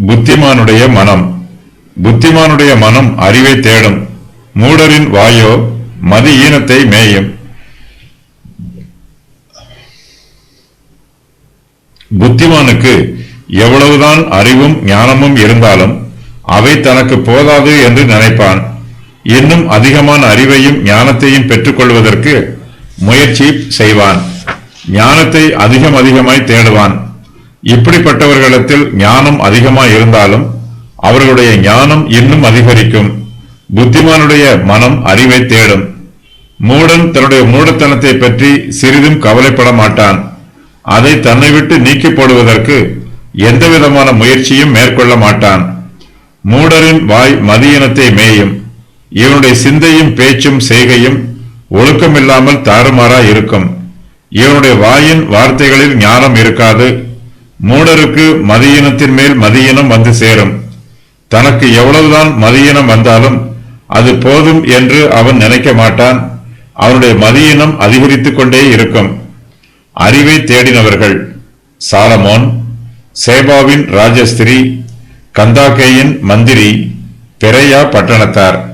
புத்திமானுடைய மனம். புத்திமானுடைய மனம் அறிவை தேடும். மூடரின் வாயோ மதி ஈனத்தை மேயும். புத்திமானுக்கு எவ்வளவுதான் அறிவும் ஞானமும் இருந்தாலும் அவை தனக்கு போதாது என்று நினைப்பான். இன்னும் அதிகமான அறிவையும் ஞானத்தையும் பெற்றுக்கொள்வதற்கு முயற்சி செய்வான். ஞானத்தை அதிகமாய் தேடுவான். இப்படிப்பட்டவர்களிடத்தில் ஞானம் அதிகமாய் இருந்தாலும் அவர்களுடைய ஞானம் இன்னும் அதிகரிக்கும். புத்திமானுடைய மனம் அறிவை தேடும். மூடன் தன்னுடைய மூடத்தனத்தை பற்றி சிறிதும் கவலைப்பட மாட்டான். அதை தன்னை விட்டு நீக்கி போடுவதற்கு எந்தவிதமான முயற்சியும் மேற்கொள்ள மாட்டான். மூடரின் வாய் மதியினத்தை மேயும். இவனுடைய சிந்தையும் பேச்சும் செய்கையும் ஒழுக்கமில்லாமல் தாறுமாறாய் இருக்கும். இவனுடைய வாயின் வார்த்தைகளில் ஞானம் இருக்காது. மூடருக்கு மதியினத்தின் மேல் மதியினம் வந்து சேரும். தனக்கு எவ்வளவுதான் மதியினம் வந்தாலும் அது போதும் என்று அவன் நினைக்க மாட்டான். அவனுடைய மதியினம் அதிகரித்துக் கொண்டே இருக்கும். அறிவை தேடினவர்கள் சாலமோன், சேபாவின் ராஜஸ்திரி, கந்தாக்கேயின் மந்திரி, பெரையா பட்டணத்தார்.